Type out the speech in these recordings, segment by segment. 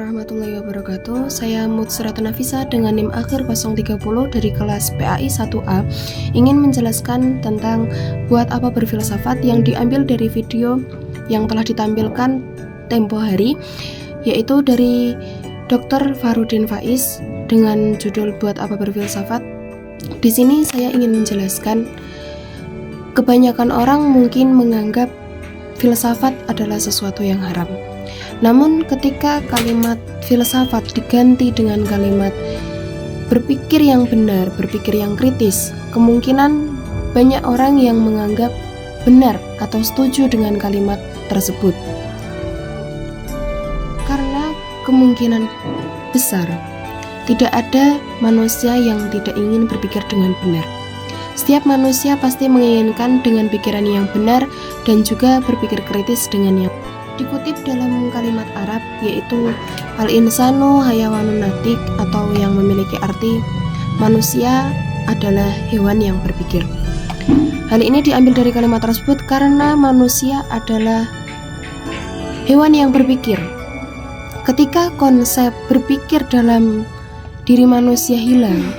warahmatullahi wabarakatuh. Saya Mutsratun Nafisa dengan NIM akhir 030 dari kelas PAI 1A ingin menjelaskan tentang buat apa berfilsafat yang diambil dari video yang telah ditampilkan tempo hari, yaitu dari Dr. Farudin Faiz dengan judul buat apa berfilsafat. Di sini saya ingin menjelaskan, kebanyakan orang mungkin menganggap filsafat adalah sesuatu yang haram. Namun ketika kalimat filsafat diganti dengan kalimat berpikir yang benar, berpikir yang kritis, kemungkinan banyak orang yang menganggap benar atau setuju dengan kalimat tersebut. Karena kemungkinan besar tidak ada manusia yang tidak ingin berpikir dengan benar. Setiap manusia pasti menginginkan dengan pikiran yang benar dan juga berpikir kritis dengan yang dikutip dalam kalimat Arab, yaitu al-insanu hayawanun natik, atau yang memiliki arti manusia adalah hewan yang berpikir. Hal ini diambil dari kalimat tersebut karena manusia adalah hewan yang berpikir. Ketika konsep berpikir dalam diri manusia hilang,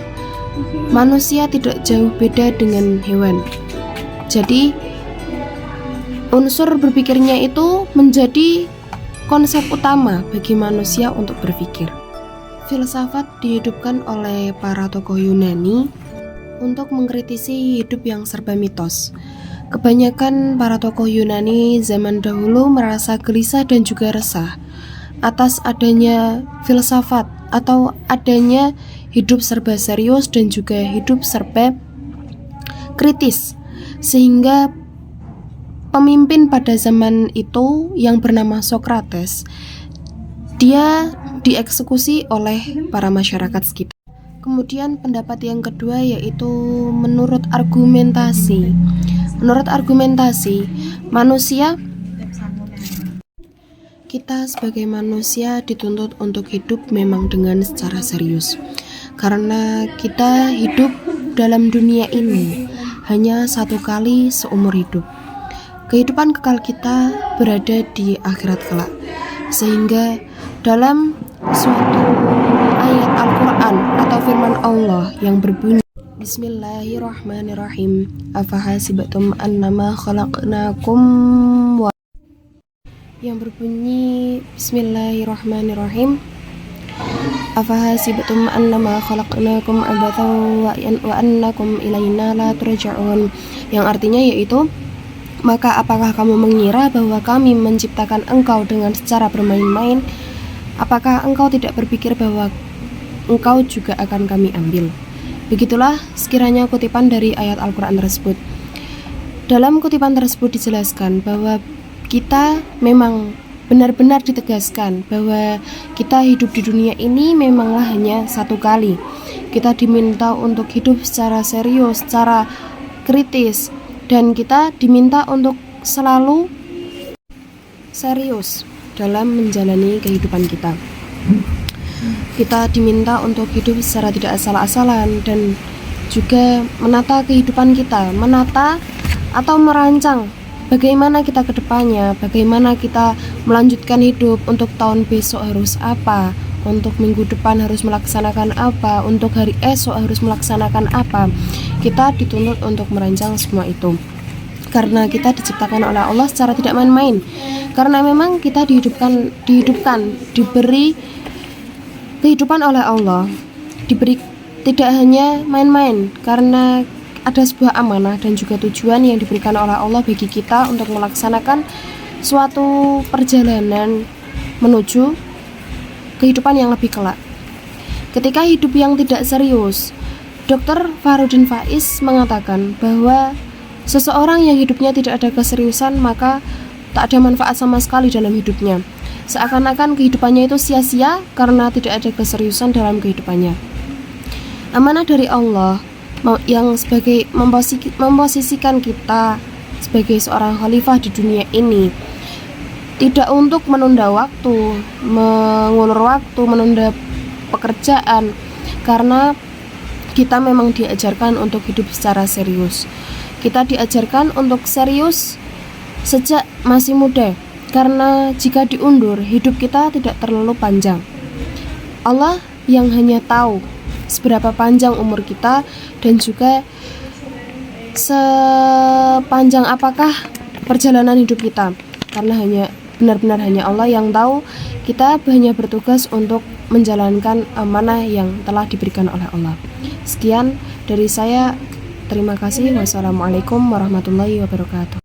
manusia tidak jauh beda dengan hewan. Jadi unsur berpikirnya itu menjadi konsep utama bagi manusia untuk berpikir. Filsafat dihidupkan oleh para tokoh Yunani untuk mengkritisi hidup yang serba mitos. Kebanyakan para tokoh Yunani zaman dahulu merasa gelisah dan juga resah atas adanya filsafat atau adanya hidup serba serius dan juga hidup serba kritis, sehingga pemimpin pada zaman itu yang bernama Socrates, dia dieksekusi oleh para masyarakat sekitar. Kemudian pendapat yang kedua yaitu menurut argumentasi. Menurut argumentasi, kita sebagai manusia dituntut untuk hidup memang dengan secara serius. Karena kita hidup dalam dunia ini hanya satu kali seumur hidup. Kehidupan kekal kita berada di akhirat kelak. Sehingga dalam suatu ayat Al-Quran atau firman Allah yang berbunyi Bismillahirrahmanirrahim, afahasibatum annama khalaqnakum wa, yang berbunyi Bismillahirrahmanirrahim, afahasibatum annama khalaqnakum abathan wa annakum ilaina la turja'un, yang artinya yaitu, maka apakah kamu mengira bahwa kami menciptakan engkau dengan secara bermain-main? Apakah engkau tidak berpikir bahwa engkau juga akan kami ambil? Begitulah sekiranya kutipan dari ayat Al-Quran tersebut. Dalam kutipan tersebut dijelaskan bahwa kita memang benar-benar ditegaskan bahwa kita hidup di dunia ini memanglah hanya satu kali. Kita diminta untuk hidup secara serius, secara kritis, dan kita diminta untuk selalu serius dalam menjalani kehidupan kita. Kita diminta untuk hidup secara tidak asal-asalan dan juga menata kehidupan kita, menata atau merancang bagaimana kita ke depannya, bagaimana kita melanjutkan hidup, untuk tahun besok harus apa, untuk minggu depan harus melaksanakan apa, untuk hari esok harus melaksanakan apa. Kita dituntut untuk merancang semua itu. Karena kita diciptakan oleh Allah secara tidak main-main. Karena memang kita dihidupkan, diberi kehidupan oleh Allah, diberi tidak hanya main-main, karena ada sebuah amanah dan juga tujuan yang diberikan oleh Allah bagi kita untuk melaksanakan suatu perjalanan menuju kehidupan yang lebih kelak. Ketika hidup yang tidak serius, Dr. Farudin Faiz mengatakan bahwa seseorang yang hidupnya tidak ada keseriusan, maka tak ada manfaat sama sekali dalam hidupnya. Seakan-akan kehidupannya itu sia-sia karena tidak ada keseriusan dalam kehidupannya. Amanah dari Allah yang sebagai memposisikan kita sebagai seorang khalifah di dunia ini, tidak untuk menunda waktu, mengulur waktu, menunda pekerjaan, karena kita memang diajarkan untuk hidup secara serius. Kita diajarkan untuk serius sejak masih muda, karena jika diundur, hidup kita tidak terlalu panjang. Allah yang hanya tahu seberapa panjang umur kita dan juga sepanjang apakah perjalanan hidup kita, karena benar-benar hanya Allah yang tahu. Kita hanya bertugas untuk menjalankan amanah yang telah diberikan oleh Allah. Sekian dari saya, terima kasih. Wassalamualaikum warahmatullahi wabarakatuh.